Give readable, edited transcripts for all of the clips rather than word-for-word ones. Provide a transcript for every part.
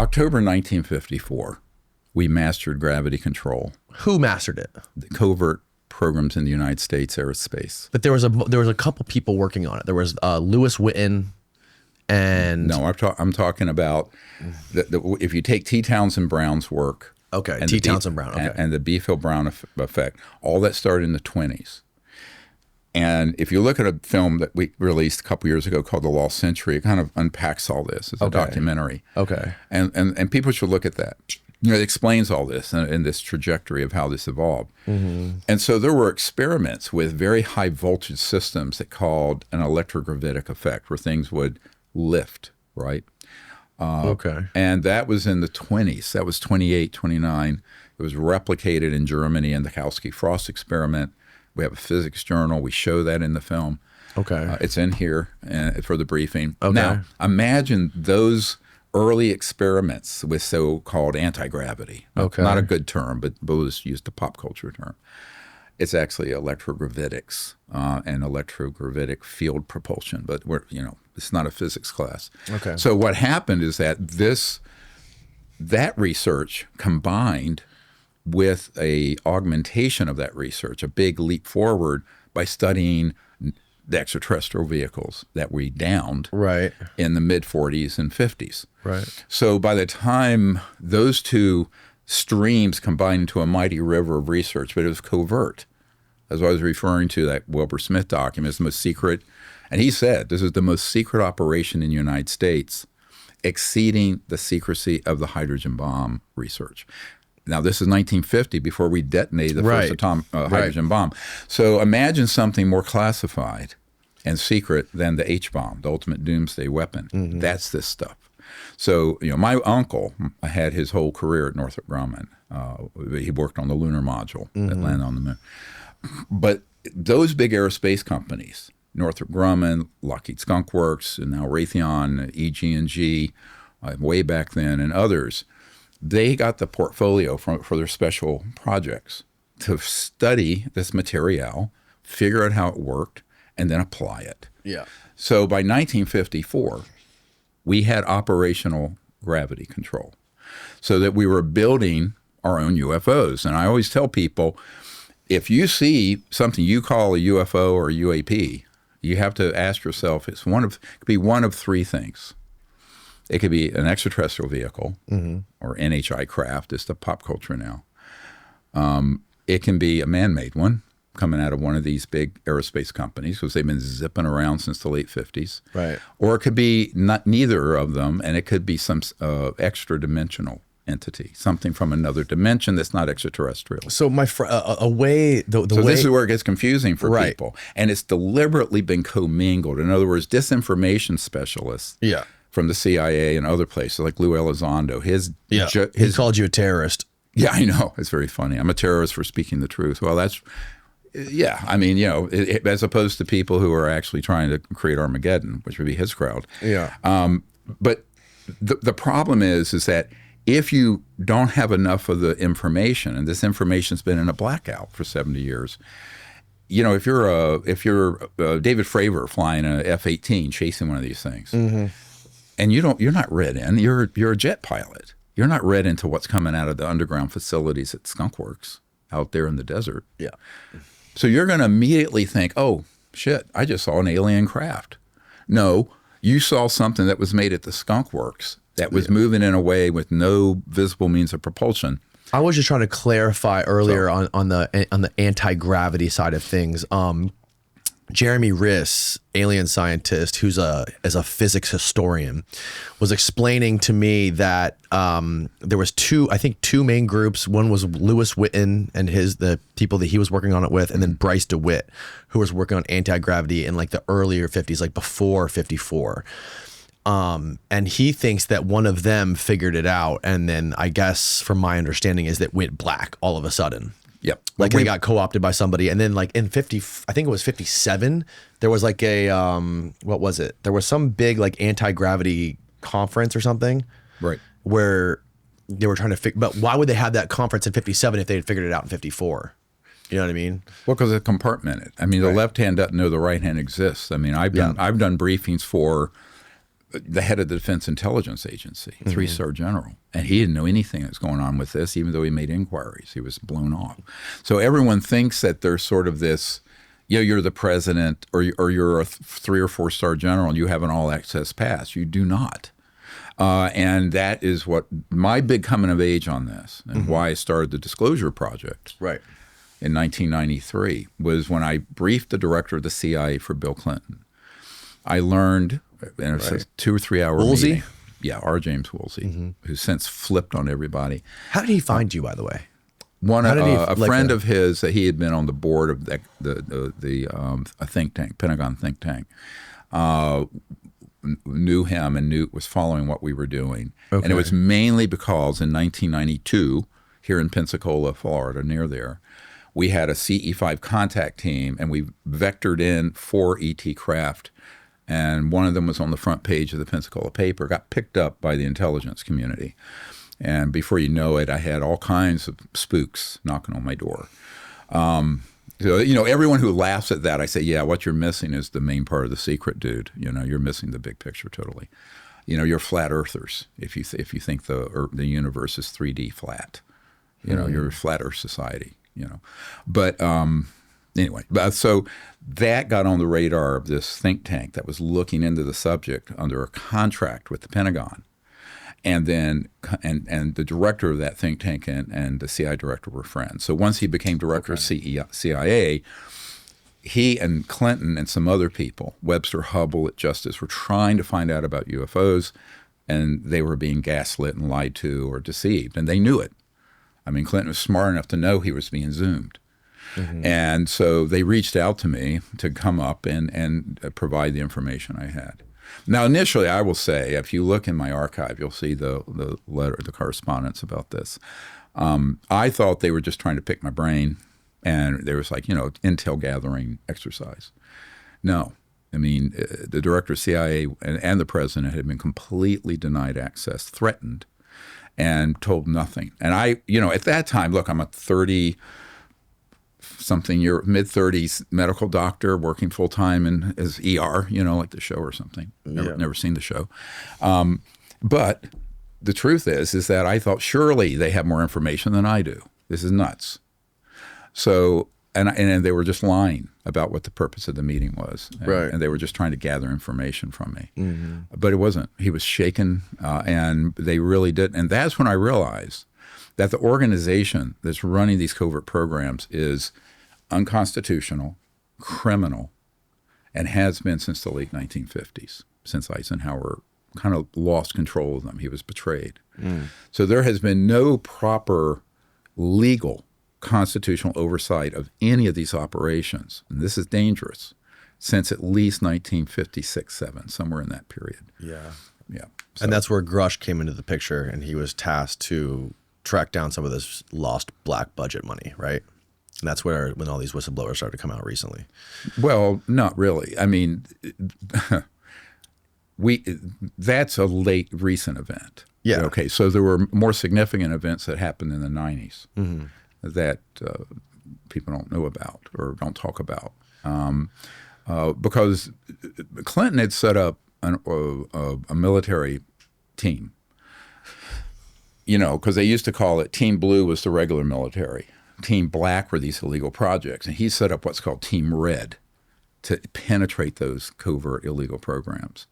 October 1954, we mastered gravity control. Who mastered it? The covert programs in the United States Aerospace. But there was a couple people working on it. There was Lewis Whitten and... No, I'm talking about if you take T. Townsend Brown's work. Okay, T. Townsend Brown. Okay. And the Beefield-Brown effect, all that started in the 20s. And if you look at a film that we released a couple years ago called The Lost Century, it kind of unpacks all this. It's a documentary. Okay. And people should look at that. You know, it explains all this and this trajectory of how this evolved. Mm-hmm. And so there were experiments with very high voltage systems that called an electrogravitic effect, where things would lift, right? Okay. And that was in the 20s. That was 28, 29. It was replicated in Germany in the Kautsky-Frost experiment. We have a physics journal. We show that in the film. Okay. It's in here for the briefing. Okay. Now, imagine those early experiments with so-called anti-gravity. Okay. Not a good term, but we'll just use the pop culture term. It's actually electrogravitics and electrogravitic field propulsion, but it's not a physics class. Okay. So what happened is that that research combined with a augmentation of that research, a big leap forward by studying the extraterrestrial vehicles that we downed in the mid-40s and 50s. Right. So by the time those two streams combined into a mighty river of research, but it was covert. As I was referring to that Wilbur Smith document, it's the most secret. And he said, this is the most secret operation in the United States, exceeding the secrecy of the hydrogen bomb research. Now, this is 1950, before we detonated the first hydrogen bomb. So imagine something more classified and secret than the H-bomb, the ultimate doomsday weapon. Mm-hmm. That's this stuff. So, my uncle had his whole career at Northrop Grumman. He worked on the lunar module that landed on the moon. But those big aerospace companies, Northrop Grumman, Lockheed Skunk Works, and now Raytheon, EG&G, way back then, and others, they got the portfolio for their special projects to study this material, figure out how it worked, and then apply it. Yeah. So by 1954, we had operational gravity control so that we were building our own UFOs. And I always tell people, if you see something you call a UFO or a UAP, you have to ask yourself, it could be one of three things. It could be an extraterrestrial vehicle or NHI craft. It's the pop culture now. It can be a man-made one coming out of one of these big aerospace companies because they've been zipping around since the late 50s. Right. Or it could be neither of them, and it could be some extra-dimensional entity, something from another dimension that's not extraterrestrial. So this is where it gets confusing for people, and it's deliberately been commingled. In other words, disinformation specialists from the CIA and other places, like Lou Elizondo, he called you a terrorist. Yeah, I know. It's very funny. I'm a terrorist for speaking the truth. Well, that's, I mean, as opposed to people who are actually trying to create Armageddon, which would be his crowd. Yeah. But the problem is that if you don't have enough of the information, and this information's been in a blackout for 70 years, if you're David Fravor flying an F-18 chasing one of these things, and you're not read in, you're a jet pilot. You're not read into what's coming out of the underground facilities at Skunk Works out there in the desert. Yeah. So you're going to immediately think, oh, shit, I just saw an alien craft. No, you saw something that was made at the Skunk Works that was moving in a way with no visible means of propulsion. I was just trying to clarify earlier on the anti-gravity side of things. Jeremy Riss, alien scientist, who's a physics historian, was explaining to me that there was two main groups. One was Lewis Whitten and the people that he was working on it with, and then Bryce DeWitt, who was working on anti-gravity in like the earlier 50s, like before 54. And he thinks that one of them figured it out, and then I guess from my understanding is that went black all of a sudden. Yep. Like they got co-opted by somebody. And then like in 50, I think it was 57, there was like a, what was it? There was some big like anti-gravity conference or something. Right. Where they were trying to figure, but why would they have that conference in 57 if they had figured it out in 54? You know what I mean? Well, because it's compartmented. I mean, the left hand doesn't know the right hand exists. I mean, I've done briefings for the head of the Defense Intelligence Agency, 3-star general. And he didn't know anything that's going on with this, even though he made inquiries. He was blown off. So everyone thinks that there's sort of this, you're the president or you're a 3 or 4-star general and you have an all-access pass. You do not. And that is what my big coming of age on this and why I started the Disclosure Project in 1993 was when I briefed the director of the CIA for Bill Clinton. I learned, and it's a 2 or 3 hour meeting. Yeah, R. James Woolsey, who's since flipped on everybody. How did he find you, by the way? A friend of his, he had been on the board of a think tank, Pentagon think tank, knew him and was following what we were doing. Okay. And it was mainly because in 1992, here in Pensacola, Florida, near there, we had a CE5 contact team, and we vectored in 4 ET craft. And one of them was on the front page of the Pensacola paper, got picked up by the intelligence community. And before you know it, I had all kinds of spooks knocking on my door. So, everyone who laughs at that, I say, yeah, what you're missing is the main part of the secret, dude. You're missing the big picture totally. You're flat earthers if you think the universe is 3D flat. You're a flat earth society, But anyway, so that got on the radar of this think tank that was looking into the subject under a contract with the Pentagon. And then and the director of that think tank and the CIA director were friends. So once he became director of CIA, he and Clinton and some other people, Webster Hubbell at Justice, were trying to find out about UFOs, and they were being gaslit and lied to or deceived, and they knew it. I mean, Clinton was smart enough to know he was being zoomed. And so they reached out to me to come up and provide the information I had. Now, initially, I will say, if you look in my archive, you'll see the correspondence about this. I thought they were just trying to pick my brain, and there was intel gathering exercise. No. I mean, the director of CIA and the president had been completely denied access, threatened, and told nothing. And I, at that time, look, I'm a 30-something year, mid-30s medical doctor working full-time as ER, like the show or something. Never seen the show. But the truth is that I thought surely they have more information than I do. This is nuts. So, and they were just lying about what the purpose of the meeting was. And they were just trying to gather information from me. But it wasn't. He was shaken, and they really didn't. And that's when I realized that the organization that's running these covert programs is unconstitutional, criminal, and has been since the late 1950s, since Eisenhower kind of lost control of them. He was betrayed. So there has been no proper legal constitutional oversight of any of these operations, and this is dangerous, since at least 1956-7, somewhere in that period. Yeah. So, and that's where Grush came into the picture, and he was tasked to track down some of this lost black budget money, right? And that's when all these whistleblowers started to come out recently. Well, not really. I mean, that's a recent event. Yeah. Okay, so there were more significant events that happened in the 90s that people don't know about or don't talk about. Because Clinton had set up a military team, because they used to call it Team Blue was the regular military. Team Black were these illegal projects. And he set up what's called Team Red to penetrate those covert illegal programs.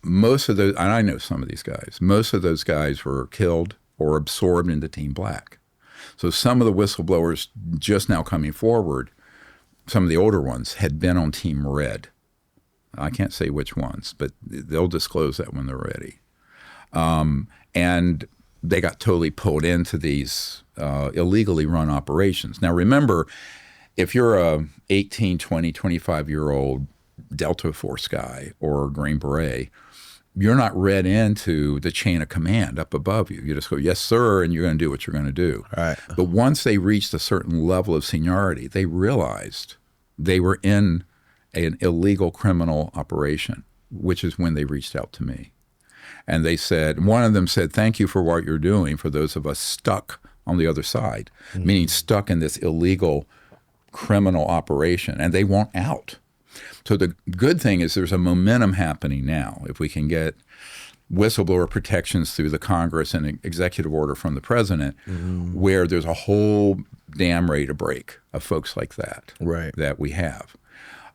Most of those, and I know some of these guys, most of those guys were killed or absorbed into Team Black. So some of the whistleblowers just now coming forward, some of the older ones, had been on Team Red. I can't say which ones, but they'll disclose that when they're ready. And they got totally pulled into these illegally run operations. Now, remember, if you're a 18, 20, 25-year-old Delta Force guy or Green Beret, you're not read into the chain of command up above you. You just go, yes, sir, and you're going to do what you're going to do. Right. But once they reached a certain level of seniority, they realized they were in an illegal criminal operation, which is when they reached out to me. And they said, one of them said, thank you for what you're doing for those of us stuck on the other side, meaning stuck in this illegal criminal operation, and they want out. So the good thing is there's a momentum happening now. If we can get whistleblower protections through the Congress and an executive order from the president, where there's a whole dam ready to break of folks like that, Right. that we have,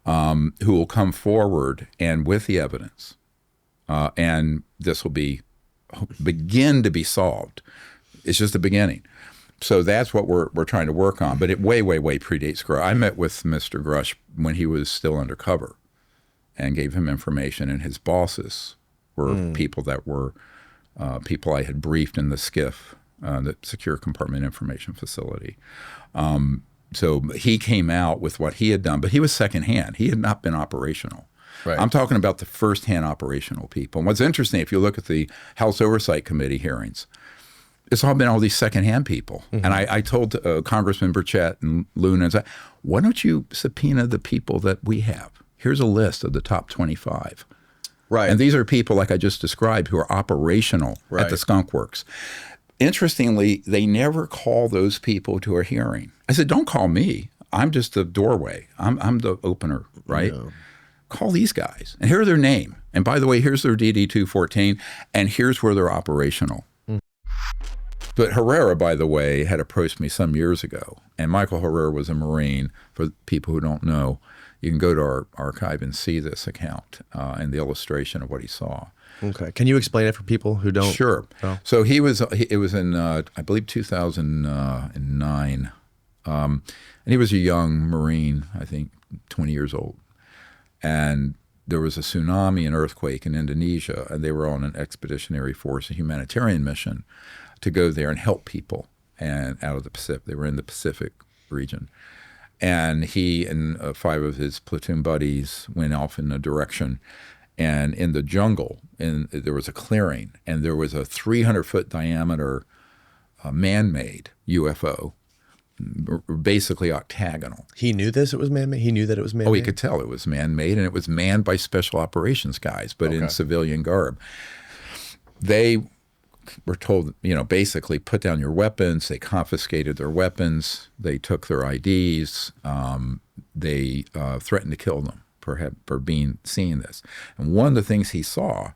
who will come forward and with the evidence, and this will begin to be solved. It's just the beginning. So that's what we're trying to work on. But it way predates Grush. I met with Mr. Grush when he was still undercover and gave him information, and his bosses were people that were people I had briefed in the SCIF, the Secure Compartment Information Facility. So he came out with what he had done, but he was secondhand. He had not been operational. Right. I'm talking about the firsthand operational people. And what's interesting, if you look at the House Oversight Committee hearings, it's all been all these secondhand people. And I told Congressman Burchett and Luna, and said, why don't you subpoena the people that we have? Here's a list of the top 25. Right. And these are people, like I just described, who are operational at the Skunk Works. Interestingly, they never call those people to a hearing. I said, don't call me. I'm just the doorway. I'm the opener, right? No. Call these guys. And here's their name. And by the way, here's their DD-214, and here's where they're operational. But Herrera, by the way, had approached me some years ago. And Michael Herrera was a Marine. For people who don't know, you can go to our archive and see this account and the illustration of what he saw. Okay. Can you explain it for people who don't? Sure. Oh. So it was in, I believe, 2009. And he was a young Marine, I think 20 years old. And there was a tsunami and earthquake in Indonesia, and they were on an expeditionary force, a humanitarian mission, to go there and help people and out of the Pacific. They were in the Pacific region. And he and 5 of his platoon buddies went off in a direction. And in the jungle, there was a clearing, and there was a 300-foot diameter man-made UFO, basically octagonal. He knew this, it was man-made? He knew that it was man-made? Oh, he could tell it was man-made, and it was manned by special operations guys, but in civilian garb. They were told, basically put down your weapons. They confiscated their weapons. They took their IDs. They threatened to kill them for seeing this. And one of the things he saw,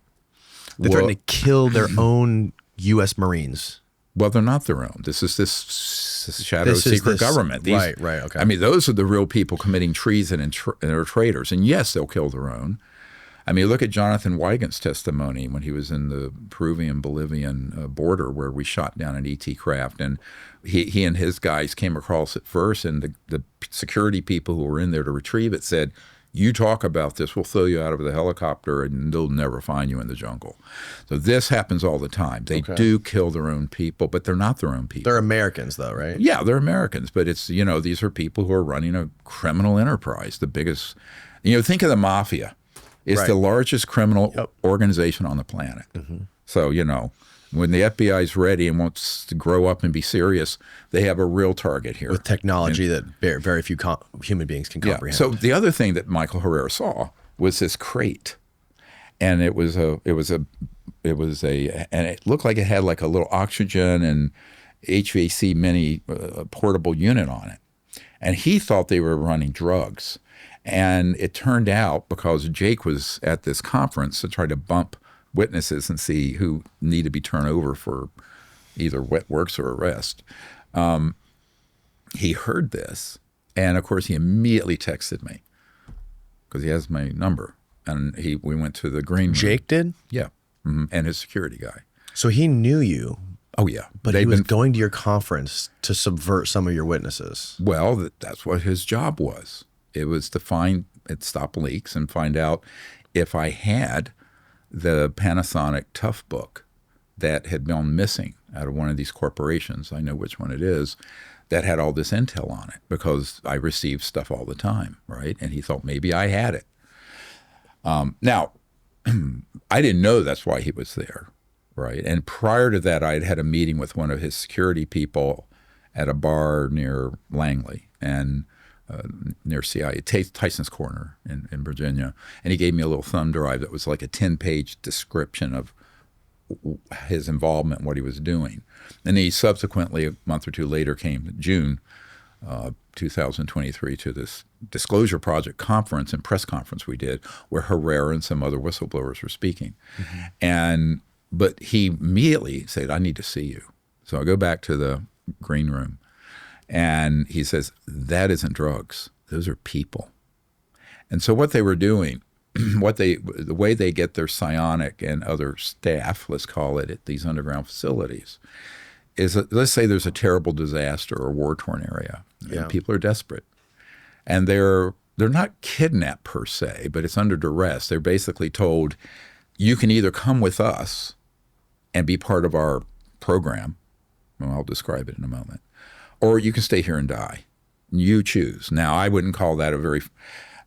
they threatened to kill their own U.S. Marines. Well, they're not their own. This is this shadow secret government. Right, okay. I mean, those are the real people committing treason and are traitors. And yes, they'll kill their own. I mean, look at Jonathan Weigand's testimony when he was in the Peruvian-Bolivian border where we shot down an ET craft. And he and his guys came across it first, and the security people who were in there to retrieve it said, you talk about this, we'll throw you out of the helicopter and they'll never find you in the jungle. So this happens all the time. They do kill their own people, but they're not their own people. They're Americans though, right? Yeah, they're Americans, but it's, these are people who are running a criminal enterprise, the biggest, think of the mafia. It's the largest criminal organization on the planet. So, when the FBI is ready and wants to grow up and be serious, they have a real target here. With technology that very few human beings can comprehend. So the other thing that Michael Herrera saw was this crate. And it looked like it had like a little oxygen and HVAC mini portable unit on it. And he thought they were running drugs. And it turned out, because Jake was at this conference to try to bump witnesses and see who need to be turned over for either wet works or arrest, he heard this. And, of course, he immediately texted me because he has my number. And we went to the green room. Jake did? Yeah. And his security guy. So he knew you. Oh, yeah. But he was going to your conference to subvert some of your witnesses. Well, that's what his job was. It was to stop leaks and find out if I had the Panasonic Tough book that had gone missing out of one of these corporations. I know which one it is, that had all this intel on it because I received stuff all the time, right? And he thought maybe I had it. Now, I didn't know that's why he was there, right? And prior to that, I'd had a meeting with one of his security people at a bar near Langley and near CIA, Tyson's Corner in Virginia. And he gave me a little thumb drive that was like a 10-page description of his involvement, what he was doing. And he subsequently, a month or two later, came June, 2023 to this Disclosure Project conference and press conference we did where Herrera and some other whistleblowers were speaking. But he immediately said, I need to see you. So I go back to the green room and he says, that isn't drugs. Those are people. And so what they were doing, the way they get their psionic and other staff, let's call it, at these underground facilities, is let's say there's a terrible disaster or war-torn area. And people are desperate. And they're not kidnapped per se, but it's under duress. They're basically told, you can either come with us and be part of our program, well, I'll describe it in a moment, or you can stay here and die. You choose. Now, I wouldn't call that a very...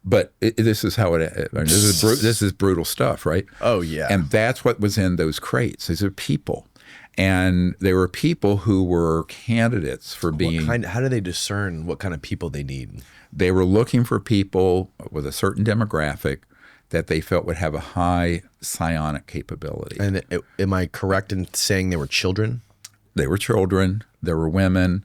But this is how this is brutal stuff, right? Oh, yeah. And that's what was in those crates. These are people. And they were people who were candidates for being... How do they discern what kind of people they need? They were looking for people with a certain demographic that they felt would have a high psionic capability. And am I correct in saying they were children? They were children. There were women.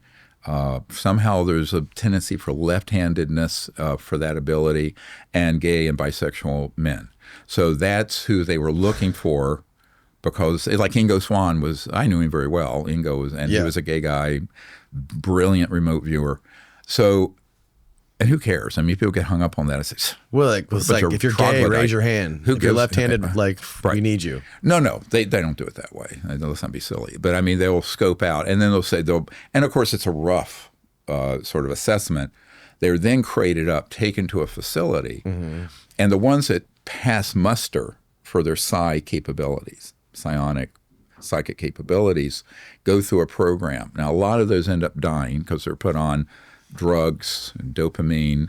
Somehow there's a tendency for left-handedness for that ability, and gay and bisexual men. So that's who they were looking for, because like Ingo Swann was, I knew him very well. Ingo was, and he was a gay guy, brilliant remote viewer. So, and who cares? I mean, people get hung up on that. It's like if you're gay, raise your hand. If you're left-handed, we need you. No, they don't do it that way. Let's not be silly. But I mean, they'll scope out, and then they'll say and of course it's a rough sort of assessment. They're then crated up, taken to a facility, and the ones that pass muster for their psychic capabilities, go through a program. Now, a lot of those end up dying because they're put on drugs, dopamine,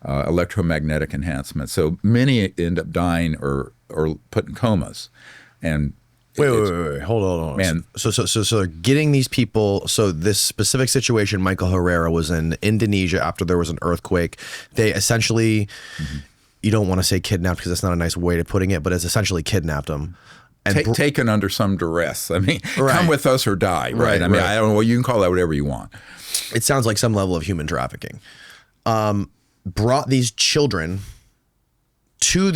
electromagnetic enhancement. So many end up dying or put in comas. And wait, hold on, man. So they're getting these people. So this specific situation, Michael Herrera was in Indonesia after there was an earthquake. They essentially, you don't want to say kidnapped because that's not a nice way of putting it, but it's essentially kidnapped them. And taken under some duress. I mean, come with us or die, right? I mean, I don't know. Well, you can call that whatever you want. It sounds like some level of human trafficking. Brought these children to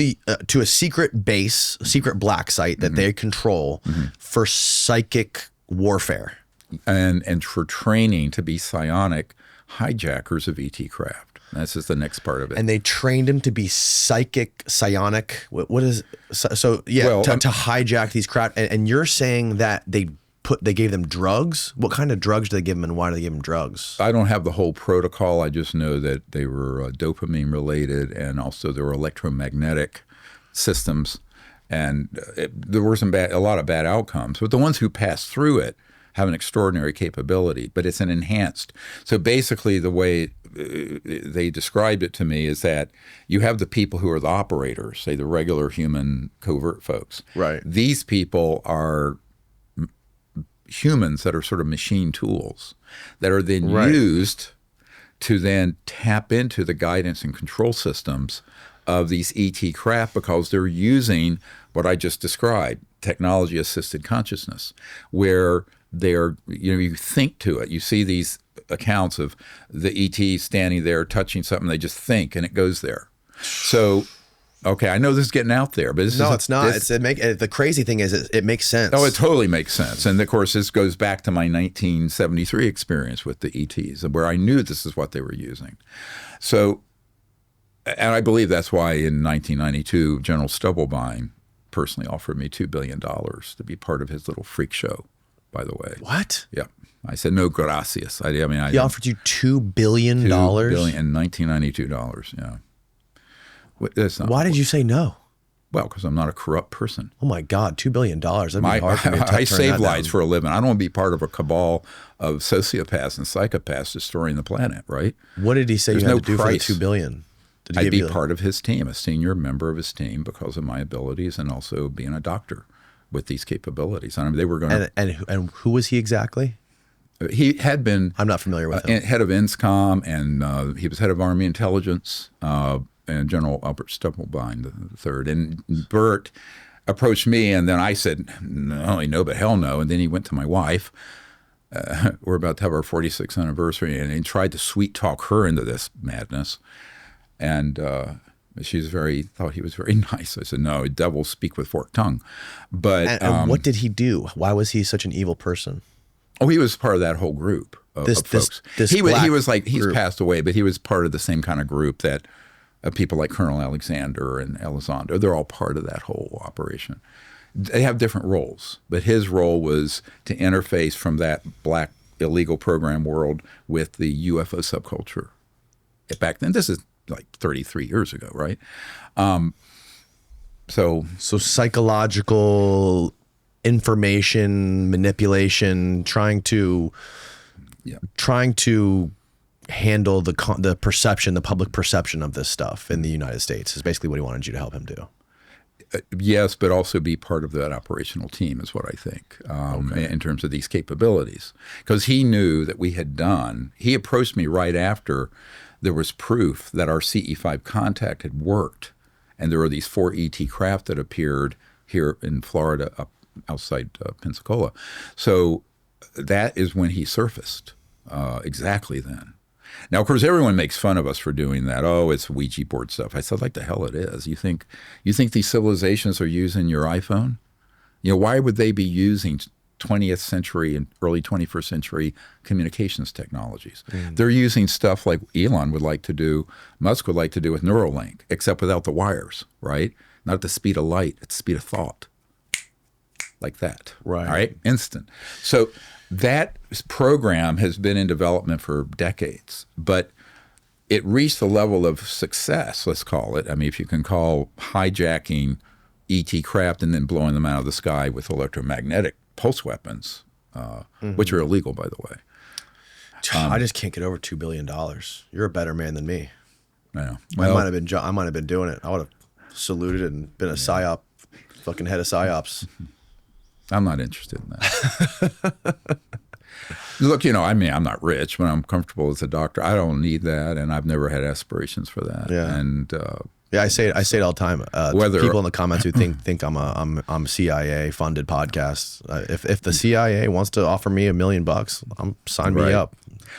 a secret base, secret black site that they control for psychic warfare. And for training to be psionic hijackers of ET craft. That's just the next part of it. And they trained him to be psionic. What is so? Yeah, well, to hijack these craft. And you're saying that they gave them drugs. What kind of drugs do they give them, and why do they give them drugs? I don't have the whole protocol. I just know that they were dopamine related, and also there were electromagnetic systems, and there were a lot of bad outcomes. But the ones who passed through it have an extraordinary capability, but it's an enhanced. So basically the way they described it to me is that you have the people who are the operators, say the regular human covert folks. Right. These people are humans that are sort of machine tools that are then used to then tap into the guidance and control systems of these ET craft, because they're using what I just described, technology-assisted consciousness, where they're, you think to it. You see these accounts of the ET standing there touching something, they just think, and it goes there. So, okay, I know this is getting out there, but it's not. The crazy thing is, it makes sense. Oh, it totally makes sense. And of course, this goes back to my 1973 experience with the ETs, where I knew this is what they were using. So, and I believe that's why in 1992, General Stubblebine personally offered me $2 billion to be part of his little freak show, by the way. What? Yeah. I said, no, gracias. He offered you $2 billion? $2 billion in 1992 dollars, yeah. Why did you say no? Well, because I'm not a corrupt person. Oh my God, $2 billion. That'd be hard for me to I save lives for a living. I don't want to be part of a cabal of sociopaths and psychopaths destroying the planet, right? What did he say you had to do for the $2 billion? I'd be part of his team, a senior member of his team, because of my abilities and also being a doctor with these capabilities. I mean, they were going to... And who was he exactly? He had been... I'm not familiar with him. Head of INSCOM, and he was head of Army Intelligence, and General Albert Stubblebine III. And Bert approached me, and then I said, not only no, but hell no. And then he went to my wife, we're about to have our 46th anniversary, and he tried to sweet talk her into this madness. And thought he was very nice. I said, no, devils speak with forked tongue. But and what did he do? Why was he such an evil person? Oh, he was part of that whole group of folks. He was like, he's passed away, but he was part of the same kind of group that people like Colonel Alexander and Elizondo. They're all part of that whole operation. They have different roles, but his role was to interface from that black illegal program world with the UFO subculture. Back then, this is like 33 years ago, right? So psychological information manipulation, trying to handle the perception, the public perception of this stuff in the United States is basically what he wanted you to help him do. Yes, but also be part of that operational team is what I think in terms of these capabilities. Because he knew that he approached me right after there was proof that our CE5 contact had worked. And there were these 4 ET craft that appeared here in Florida up outside Pensacola. So that is when he surfaced, exactly then. Now, of course, everyone makes fun of us for doing that. Oh, it's Ouija board stuff. I said, like the hell it is. You think these civilizations are using your iPhone? Why would they be using 20th century and early 21st century communications technologies? They're using stuff like Elon would like to do, Musk would like to do with Neuralink, except without the wires, right? Not at the speed of light, at the speed of thought. Like that. Right. All right? Instant. So that program has been in development for decades, but it reached the level of success, let's call it. I mean, if you can call hijacking ET craft and then blowing them out of the sky with electromagnetic pulse weapons, which are illegal, by the way. I just can't get over $2 billion. You're a better man than me. Yeah. Well, I might have been doing it. I would have saluted and been a psyop, fucking head of psyops. I'm not interested in that. Look, I'm not rich, but I'm comfortable as a doctor. I don't need that, and I've never had aspirations for that. Yeah. And I say it all the time. Whether people in the comments who think I'm CIA funded podcast. If the CIA wants to offer me $1 million, sign me up.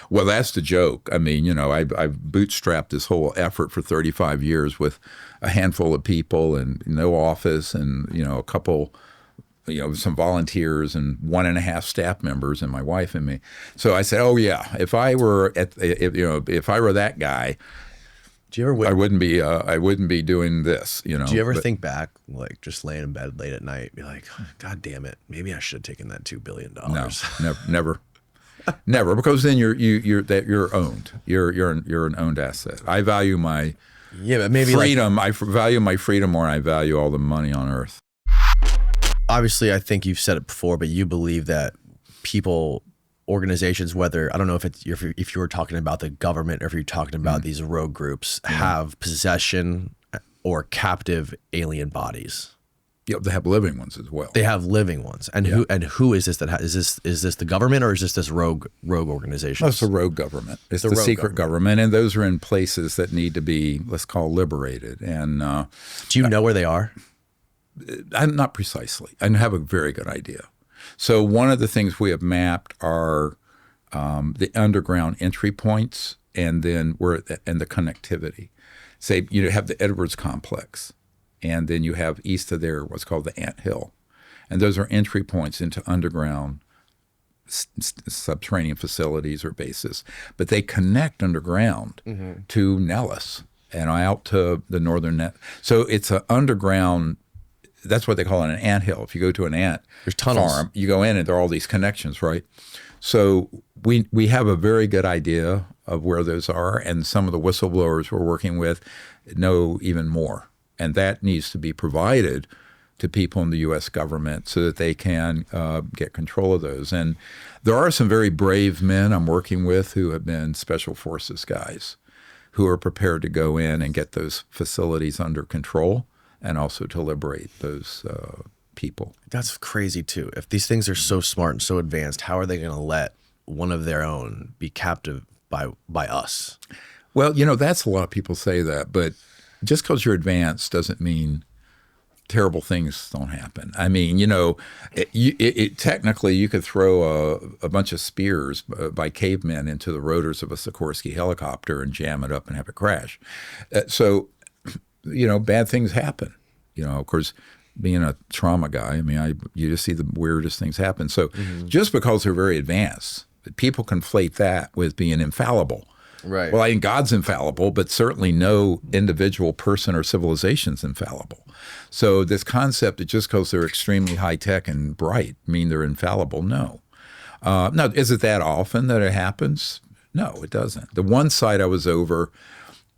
Well, that's the joke. I mean, I've bootstrapped this whole effort for 35 years with a handful of people and no office and a couple. Some volunteers and 1.5 staff members and my wife and me. So I said, oh yeah, if I were that guy, I wouldn't be doing this. Do you ever think back, like just laying in bed late at night, be like, God damn it, maybe I should have taken that $2 billion? No, never, because then you're owned. You're an owned asset. I value my freedom. I value my freedom more than I value all the money on earth. Obviously, I think you've said it before, but you believe that people, organizations, whether, I don't know if you were talking about the government or if you're talking about these rogue groups, have possession or captive alien bodies. Yeah, they have living ones as well. They have living ones, and who is this? Is this the government or is this rogue organization? No, it's the rogue government. It's the secret government, and those are in places that need to be, let's call, liberated. And do you know where they are? I'm not precisely. I have a very good idea. So one of the things we have mapped are the underground entry points, and then and the connectivity. Say you have the Edwards complex, and then you have east of there what's called the Ant Hill, and those are entry points into underground subterranean facilities or bases. But they connect underground to Nellis and out to the northern net. So it's an underground. That's what they call it, an ant hill. If you go to an ant farm, you go in and there are all these connections, right? So we have a very good idea of where those are, and some of the whistleblowers we're working with know even more. And that needs to be provided to people in the U.S. government so that they can get control of those. And there are some very brave men I'm working with who have been special forces guys who are prepared to go in and get those facilities under control, and also to liberate those people. That's crazy too. If these things are so smart and so advanced, how are they going to let one of their own be captive by us? Well, that's a lot of people say that, but just because you're advanced doesn't mean terrible things don't happen. I mean, technically you could throw a bunch of spears by cavemen into the rotors of a Sikorsky helicopter and jam it up and have it crash. So, bad things happen. Of course, being a trauma guy, I mean, you just see the weirdest things happen. So just because they're very advanced, people conflate that with being infallible. Right. Well, I think God's infallible, but certainly no individual person or civilization's infallible. So this concept that just because they're extremely high tech and bright mean they're infallible, no. Now, is it that often that it happens? No, it doesn't. The one site I was over,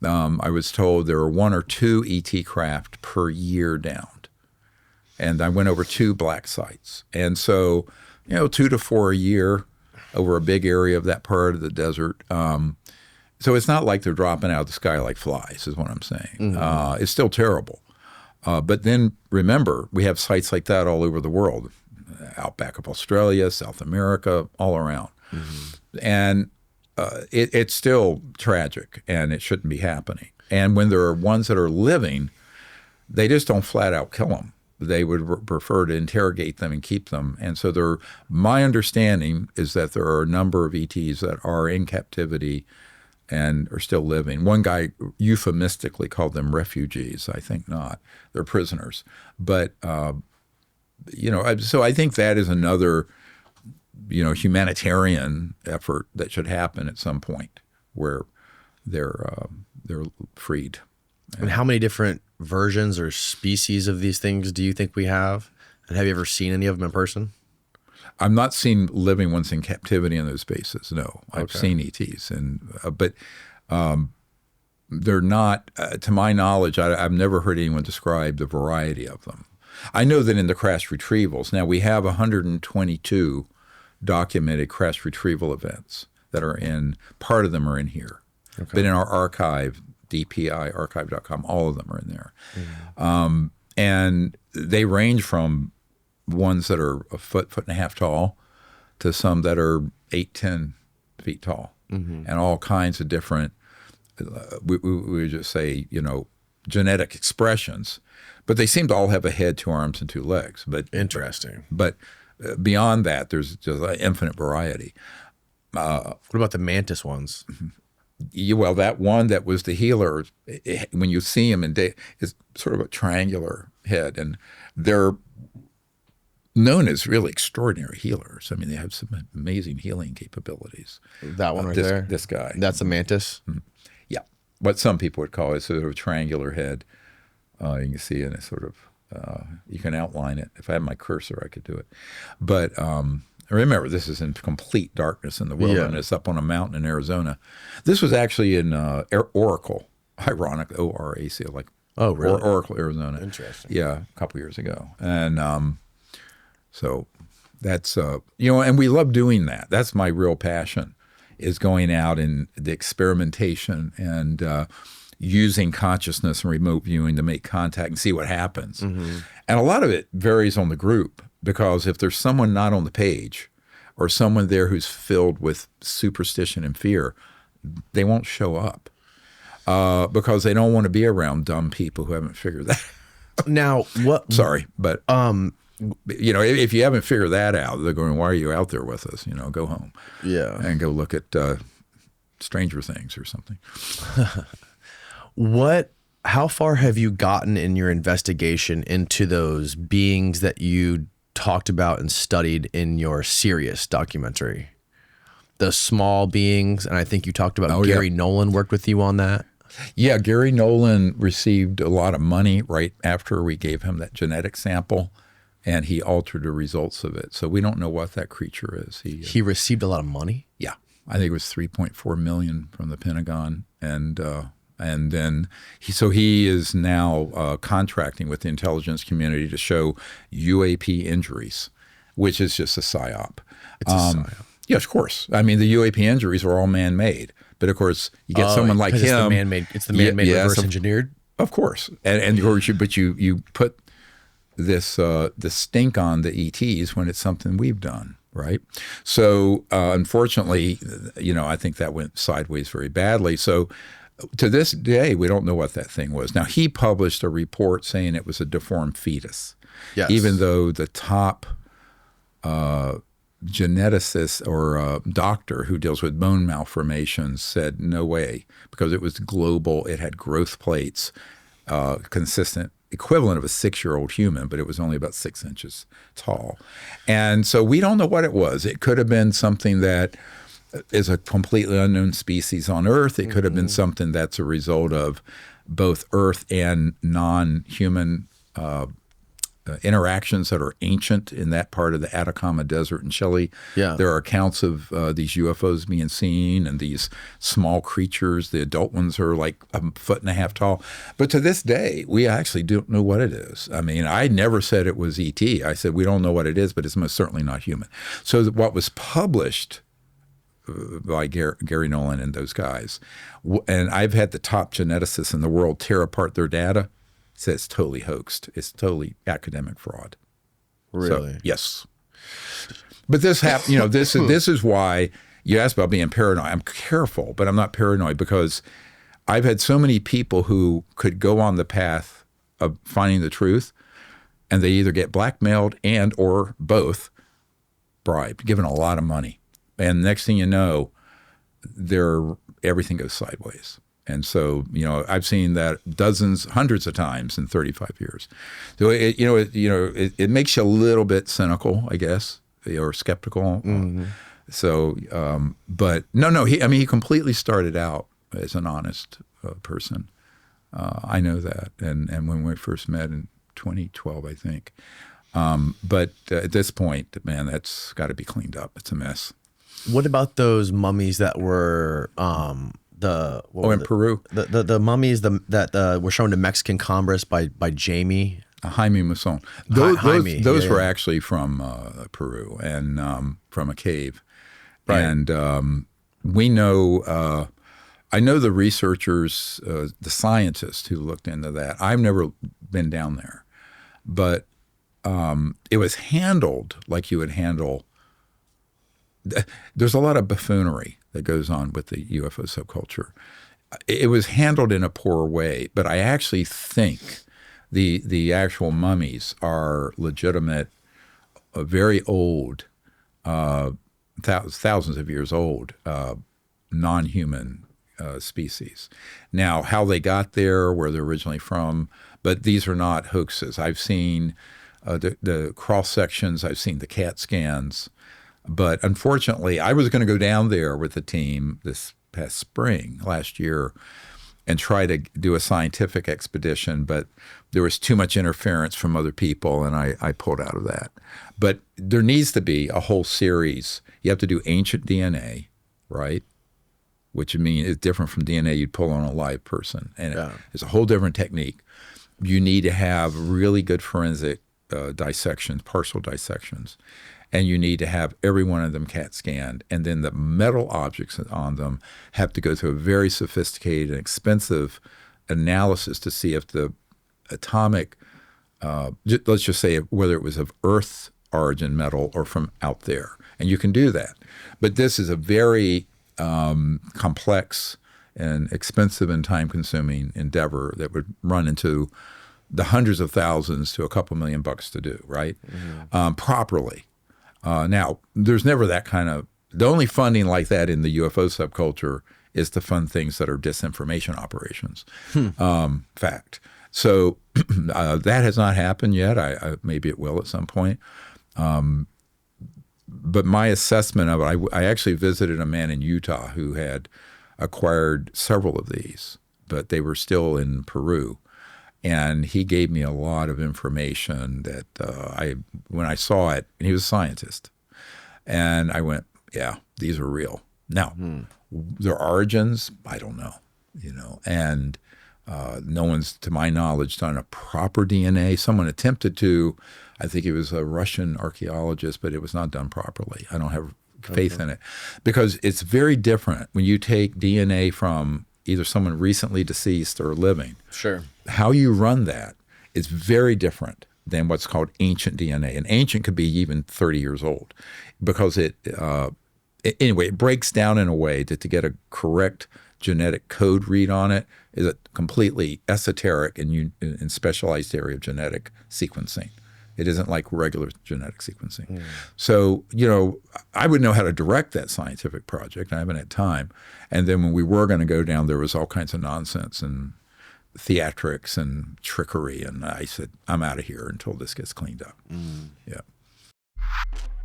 I was told there were 1 or 2 ET craft per year downed. And I went over 2 black sites. And so, 2 to 4 a year over a big area of that part of the desert. So it's not like they're dropping out of the sky like flies, is what I'm saying. It's still terrible. But then remember, we have sites like that all over the world, outback of Australia, South America, all around. And it's still tragic, and it shouldn't be happening. And when there are ones that are living, they just don't flat out kill them. They would prefer to interrogate them and keep them. And so my understanding is that there are a number of ETs that are in captivity and are still living. One guy euphemistically called them refugees. I think not. They're prisoners. But, so I think that is another, humanitarian effort that should happen at some point where they're freed. And how many different versions or species of these things do you think we have? And have you ever seen any of them in person? I've not seen living ones in captivity in those bases. No, I've seen ETs, but they're not. To my knowledge, I've never heard anyone describe the variety of them. I know that in the crash retrievals, now we have 122 documented crash retrieval events that are in. Part of them are in here, but in our archive, dpiarchive.com, all of them are in there, and they range from ones that are a foot and a half tall to some that are 8-10 feet tall, and all kinds of different, we would just say, genetic expressions. But they seem to all have a head, 2 arms, and 2 legs. But interesting. But beyond that, there's just an infinite variety. What about the mantis ones? Well, that one that was the healer, when you see him, is sort of a triangular head, and they're known as really extraordinary healers. I mean, they have some amazing healing capabilities. That one there? This guy. That's a mantis? Yeah. What some people would call a sort of triangular head. You can see in a sort of, you can outline it. If I had my cursor, I could do it. But remember, this is in complete darkness in the wilderness up on a mountain in Arizona. This was actually in Oracle, ironic, O-R-A-C, like Oracle, Arizona. Interesting. Yeah, a couple years ago. And so that's, and we love doing that. That's my real passion, is going out and the experimentation and using consciousness and remote viewing to make contact and see what happens. And a lot of it varies on the group, because if there's someone not on the page or someone there who's filled with superstition and fear, they won't show up because they don't want to be around dumb people who haven't figured that out. Now, what? Sorry, but if you haven't figured that out, they're going, "Why are you out there with us? Go home, and go look at Stranger Things or something." How far have you gotten in your investigation into those beings that you talked about and studied in your Sirius documentary? The small beings, and I think you talked about Gary Nolan worked with you on that. Yeah, Gary Nolan received a lot of money right after we gave him that genetic sample, and he altered the results of it. So we don't know what that creature is. He received a lot of money? Yeah. I think it was $3.4 million from the Pentagon, and then he is now contracting with the intelligence community to show UAP injuries, which is just a psyop. It's a psyop. Yes, of course. I mean, the UAP injuries are all man-made, but of course you get someone like him. It's the man-made reverse-engineered. Of course, and of course, you put this the stink on the ETs when it's something we've done. Right. So unfortunately, I think that went sideways very badly. So To this day, we don't know what that thing was. Now, he published a report saying it was a deformed fetus, Yes. even though the top geneticist or doctor who deals with bone malformations said no way, because it was global. It had growth plates, consistent, equivalent of a 6-year-old human, but it was only about 6 inches tall. And so we don't know what it was. It could have been something that is a completely unknown species on Earth. It could have been something that's a result of both Earth and non-human interactions that are ancient in that part of the Atacama Desert in Chile. Yeah. There are accounts of these UFOs being seen and these small creatures. The adult ones are like 1.5 feet tall. But to this day, we actually don't know what it is. I mean, I never said it was ET. I said we don't know what it is, but it's most certainly not human. So what was published by Gary Nolan and those guys, and I've had the top geneticists in the world tear apart their data, says it's totally hoaxed. It's totally academic fraud. Really? So, yes. But this happened. You know, this is why you asked about being paranoid. I'm careful, but I'm not paranoid because I've had so many people who could go on the path of finding the truth, and they either get blackmailed and or both bribed, given a lot of money, and next thing you know, everything goes sideways. And so, you know, I've seen that dozens, hundreds of times in 35 years. So, it makes you a little bit cynical, I guess, or skeptical. So, but no, he completely started out as an honest person. I know that. And when we first met in 2012, I think. But at this point, man, that's got to be cleaned up. It's a mess. What about those mummies that were in Peru, the mummies that were shown to Mexican Congress by Jamie Jaime Maussan. Those were actually from Peru and from a cave, right. And we know. I know the researchers, the scientists who looked into that. I've never been down there, but it was handled like you would handle. There's a lot of buffoonery that goes on with the UFO subculture. It was handled in a poor way, but I actually think the actual mummies are legitimate, very old, thousands of years old, non-human species. Now, how they got there, where they're originally from, but these are not hoaxes. I've seen the cross sections. I've seen the CAT scans. But unfortunately, I was going to go down there with the team this past spring, last year, and try to do a scientific expedition, but there was too much interference from other people, and I pulled out of that. But there needs to be a whole series. You have to do ancient DNA, right? Which is different from DNA you'd pull on a live person. And it's a whole different technique. You need to have really good forensic dissections, partial dissections. And you need to have every one of them CAT scanned. And then the metal objects on them have to go through a very sophisticated and expensive analysis to see if the atomic, let's just say whether it was of Earth origin metal or from out there. And you can do that. But this is a very complex and expensive and time-consuming endeavor that would run into the hundreds of thousands to a couple $1 million to do, right? Properly. Now, there's never that kind of – the only funding like that in the UFO subculture is to fund things that are disinformation operations. Fact. So that has not happened yet. Maybe it will at some point. But my assessment of it, I actually visited a man in Utah who had acquired several of these, but they were still in Peru. And he gave me a lot of information that when I saw it, and he was a scientist, and I went, yeah, these are real. Now, their origins, I don't know, and no one's, to my knowledge, done a proper DNA. Someone attempted to, I think it was a Russian archaeologist, but it was not done properly. I don't have faith in it because it's very different when you take DNA from either someone recently deceased or living. Sure. How you run that is very different than what's called ancient DNA. And ancient could be even 30 years old because it breaks down in a way that to get a correct genetic code read on it is a completely esoteric and specialized area of genetic sequencing. It isn't like regular genetic sequencing. So, I would know how to direct that scientific project. I haven't had time. And then when we were going to go down, there was all kinds of nonsense and theatrics and trickery. And I said, I'm out of here until this gets cleaned up. Yeah.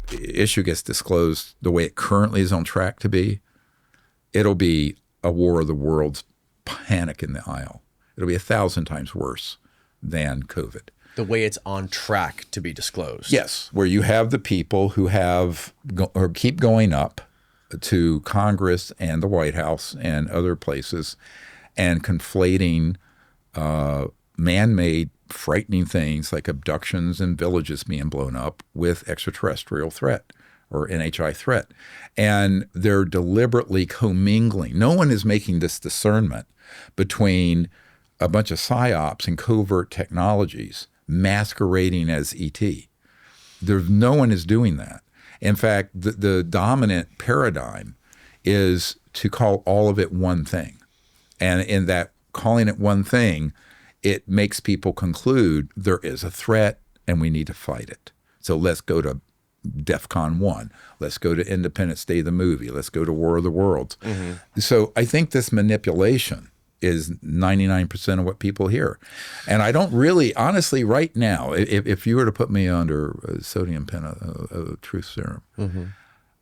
The issue gets disclosed the way it currently is on track to be. It'll be a war of the worlds, panic in the aisle. It'll be 1,000 times worse than COVID. The way it's on track to be disclosed. Yes, where you have the people who or keep going up to Congress and the White House and other places and conflating man-made frightening things like abductions and villages being blown up with extraterrestrial threat or NHI threat. And they're deliberately commingling. No one is making this discernment between a bunch of psyops and covert technologies masquerading as ET. No one is doing that. In fact, the dominant paradigm is to call all of it one thing. And in that calling it one thing, it makes people conclude there is a threat and we need to fight it. So let's go to DEFCON 1. Let's go to Independence Day, the movie. Let's go to War of the Worlds. So I think this manipulation is 99% of what people hear. And I don't really, honestly, right now, if you were to put me under sodium truth serum,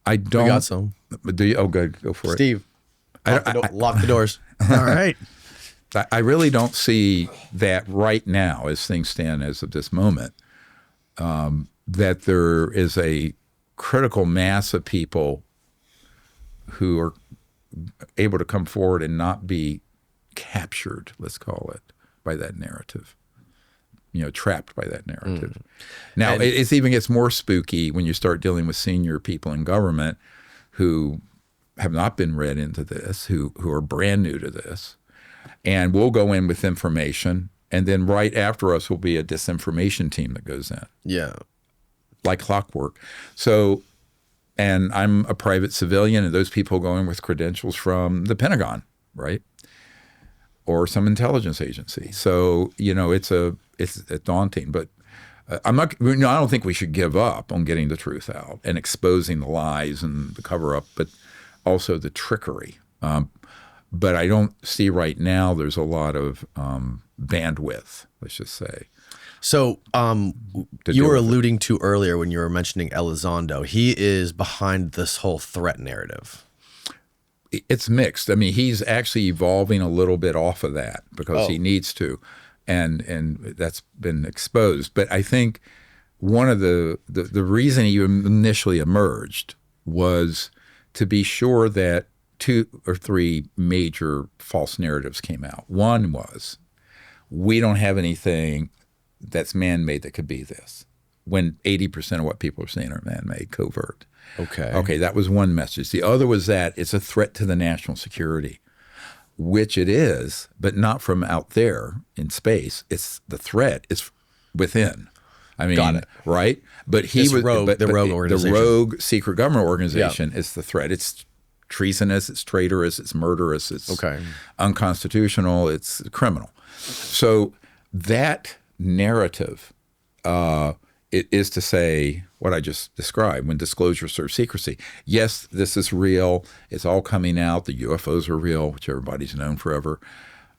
I don't. We got some. Do you? Oh, good. Go for Steve, it. lock the doors. All right. I really don't see that right now, as things stand as of this moment, that there is a critical mass of people who are able to come forward and not be captured, let's call it, by that narrative, trapped by that narrative. Now, it even gets more spooky when you start dealing with senior people in government who have not been read into this, who are brand new to this. And we'll go in with information, and then right after us will be a disinformation team that goes in. Yeah. Like clockwork. So, and I'm a private civilian, and those people go in with credentials from the Pentagon, right? Or some intelligence agency. So, it's daunting. But I don't think we should give up on getting the truth out and exposing the lies and the cover-up, but also the trickery. But I don't see right now there's a lot of bandwidth, let's just say. So you were alluding to earlier when you were mentioning Elizondo. He is behind this whole threat narrative. It's mixed. I mean, he's actually evolving a little bit off of that because he needs to, and that's been exposed. But I think one of the reason he initially emerged was to be sure that 2 or 3 major false narratives came out. One was, we don't have anything that's man-made that could be this, when 80% of what people are saying are man-made, covert. Okay, that was one message. The other was that it's a threat to the national security, which it is, but not from out there in space. It's the threat is within. I mean, got it. Right? But he was the rogue organization. The rogue secret government organization is the threat. It's treasonous, it's traitorous, it's murderous, it's unconstitutional, it's criminal. So that narrative it is to say what I just described, when disclosure serves secrecy. Yes, this is real. It's all coming out. The UFOs are real, which everybody's known forever.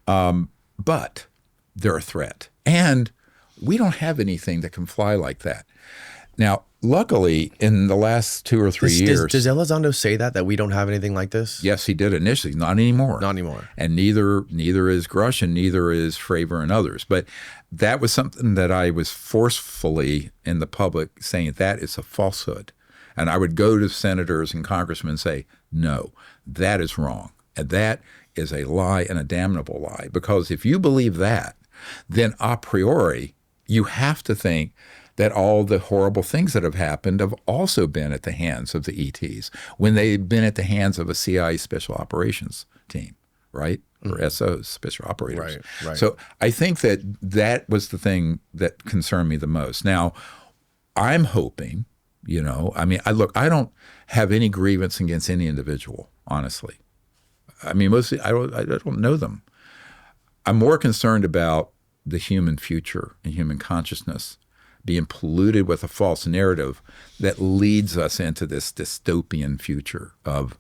But they're a threat. And we don't have anything that can fly like that. Now, luckily, in the last 2 or 3 years... Does Elizondo say that we don't have anything like this? Yes, he did initially. Not anymore. Not anymore. And neither is Grush, and neither is Fravor and others. But that was something that I was forcefully in the public saying that is a falsehood. And I would go to senators and congressmen and say, no, that is wrong. And that is a lie and a damnable lie. Because if you believe that, then a priori, you have to think that all the horrible things that have happened have also been at the hands of the ETs, when they've been at the hands of a CIA special operations team, right? Or SOs, special operators. Right. So I think that was the thing that concerned me the most. Now, I'm hoping, I don't have any grievance against any individual, honestly. I mean, mostly I don't know them. I'm more concerned about the human future and human consciousness being polluted with a false narrative that leads us into this dystopian future of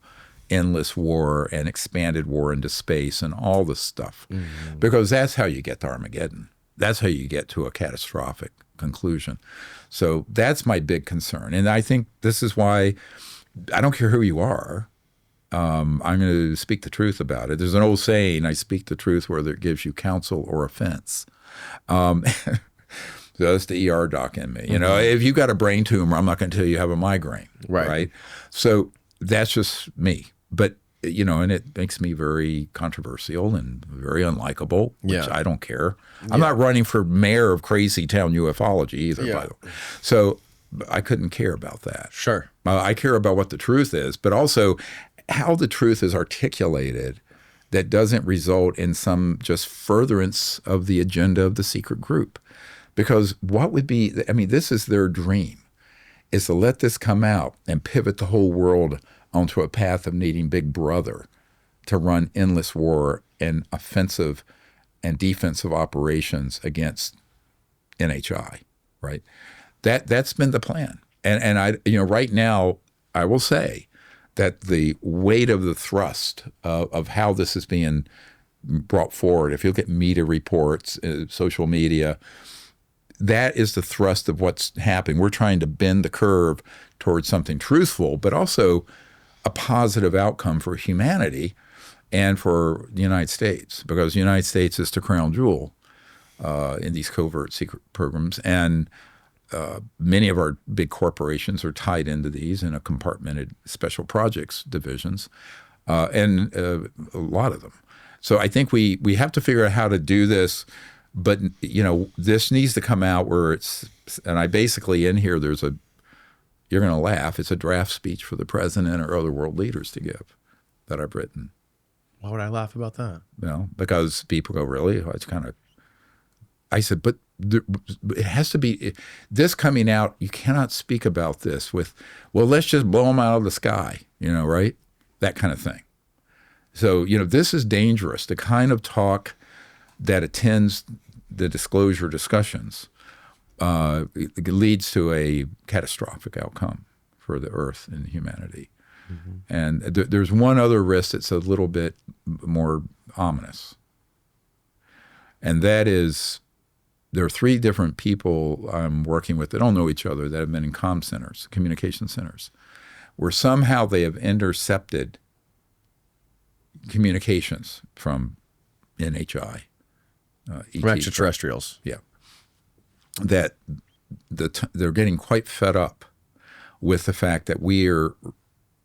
endless war and expanded war into space and all this stuff. Mm-hmm. Because that's how you get to Armageddon. That's how you get to a catastrophic conclusion. So that's my big concern. And I think this is why I don't care who you are. I'm going to speak the truth about it. There's an old saying, I speak the truth whether it gives you counsel or offense. So that's the ER doc in me. You know, if you got a brain tumor, I'm not going to tell you have a migraine. Right. So that's just me. But, you know, and it makes me very controversial and very unlikable, which I don't care. I'm not running for mayor of Crazy Town Ufology either, by the way. So I couldn't care about that. Sure. I care about what the truth is, but also how the truth is articulated that doesn't result in some just furtherance of the agenda of the secret group. Because what would be, I mean, this is their dream, is to let this come out and pivot the whole world onto a path of needing Big Brother to run endless war and offensive and defensive operations against NHI, right? That's been the plan. And I, you know, right now, I will say that the weight of the thrust of how this is being brought forward, if you look at media reports, social media, that is the thrust of what's happening. We're trying to bend the curve towards something truthful, but also a positive outcome for humanity and for the United States, because the United States is the crown jewel in these covert secret programs. And many of our big corporations are tied into these in a compartmented special projects divisions, and a lot of them. So I think we have to figure out how to do this. But, you know, this needs to come out where it's, and I basically in here, there's a, you're going to laugh, it's a draft speech for the president or other world leaders to give that I've written. Why would I laugh about that? You know, because people go, really? It's kind of, I said, but it has to be, this coming out, you cannot speak about this with, well, let's just blow them out of the sky, you know, right? That kind of thing. So, you know, this is dangerous. The kind of talk that attends the disclosure discussions it leads to a catastrophic outcome for the Earth and humanity. Mm-hmm. And there's one other risk that's a little bit more ominous. And that is, there are 3 different people I'm working with that don't know each other that have been in comm centers, communication centers, where somehow they have intercepted communications from NHI. From extraterrestrials. Yeah. That they're getting quite fed up with the fact that we are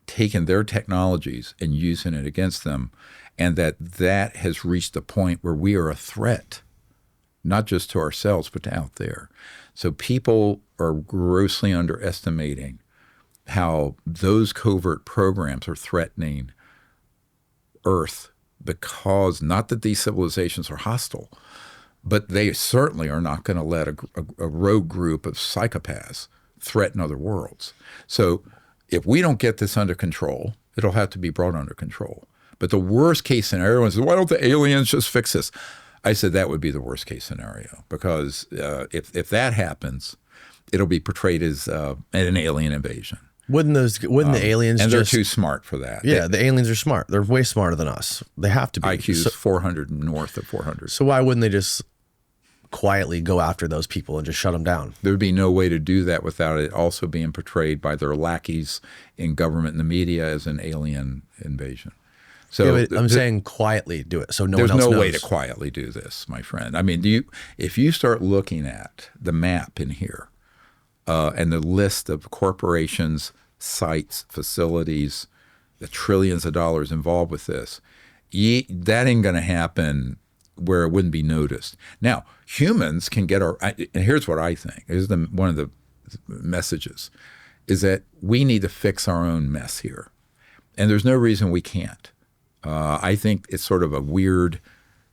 taking their technologies and using it against them, and that has reached a point where we are a threat, not just to ourselves, but to out there. So people are grossly underestimating how those covert programs are threatening Earth, because not that these civilizations are hostile, but they certainly are not going to let a rogue group of psychopaths threaten other worlds. So if we don't get this under control, it'll have to be brought under control. But the worst case scenario, everyone says, why don't the aliens just fix this? I said that would be the worst case scenario, because if that happens, it'll be portrayed as an alien invasion. Wouldn't the aliens and they're too smart for that. Yeah, the aliens are smart. They're way smarter than us. They have to be. IQ's 400, north of 400. So why wouldn't they just quietly go after those people and just shut them down? There would be no way to do that without it also being portrayed by their lackeys in government and the media as an alien invasion. So yeah, but I'm saying quietly do it so no one else knows. There's no way to quietly do this, my friend. I mean, if you start looking at the map in here, and the list of corporations, sites, facilities, the trillions of dollars involved with this, that ain't going to happen where it wouldn't be noticed. Now, humans can get and here's what I think. Here's one of the messages, is that we need to fix our own mess here. And there's no reason we can't. I think it's sort of a weird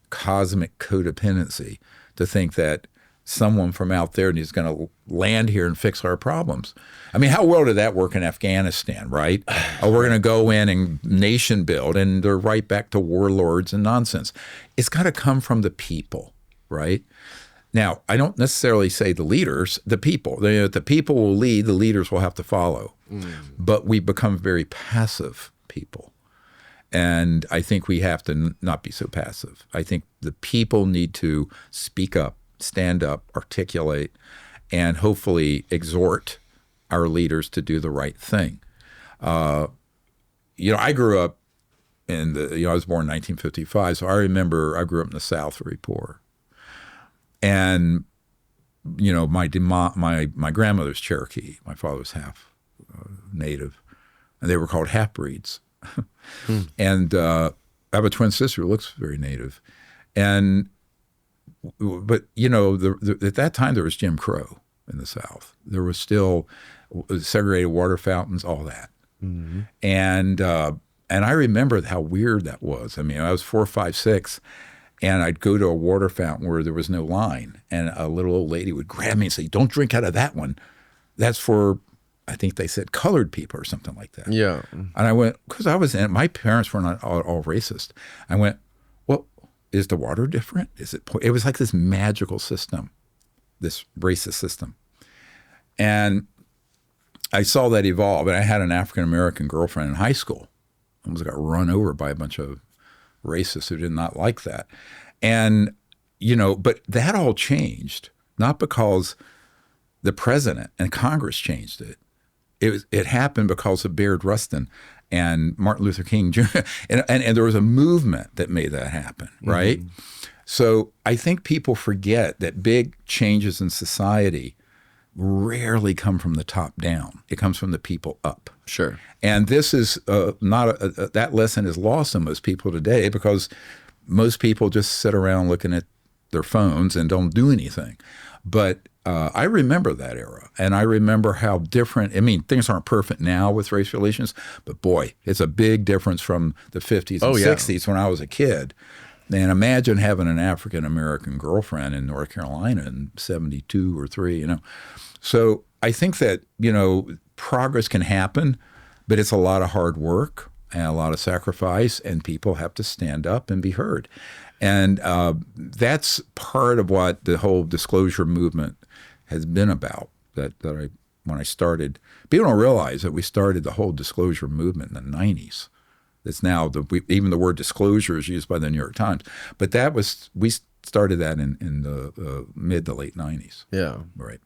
cosmic codependency to think that someone from out there and he's going to land here and fix our problems. I mean, how well did that work in Afghanistan, right? Oh, we're going to go in and nation build, and they're right back to warlords and nonsense. It's got to come from the people, right? Now, I don't necessarily say the leaders, the people. The people will lead, the leaders will have to follow. But we become very passive people. And I think we have to not be so passive. I think the people need to speak up, stand up, articulate, and hopefully exhort our leaders to do the right thing. I grew up in I was born in 1955, so I remember I grew up in the South, very poor. And, my grandmother's Cherokee, my father was half native, and they were called half-breeds. And I have a twin sister who looks very native. But at that time there was Jim Crow in the South. There was still segregated water fountains, all that. Mm-hmm. And I remember how weird that was. I mean, I was 4, 5, 6, and I'd go to a water fountain where there was no line, and a little old lady would grab me and say, "Don't drink out of that one. That's for," I think they said, colored people or something like that. Yeah. And I went, because my parents were not all racist. I went, well, is the water different? It was like this magical system, this racist system. And I saw that evolve. And I had an African-American girlfriend in high school. I almost got run over by a bunch of racists who did not like that. And, but that all changed, not because the president and Congress changed it. It happened because of Bayard Rustin and Martin Luther King Jr. and there was a movement that made that happen, right? Mm-hmm. So I think people forget that big changes in society rarely come from the top down. It comes from the people up. Sure. And this is that lesson is lost on most people today because most people just sit around looking at their phones and don't do anything. But I remember that era, and I remember how different. I mean, things aren't perfect now with race relations, but boy, it's a big difference from the 50s and 60s when I was a kid. And imagine having an African-American girlfriend in North Carolina in 72 or 3, So I think that, progress can happen, but it's a lot of hard work and a lot of sacrifice, and people have to stand up and be heard. And that's part of what the whole disclosure movement has been about. When I started, people don't realize that we started the whole disclosure movement in the 90s. It's now even the word disclosure is used by the New York Times, but we started that in the mid to late 90s. Yeah, right.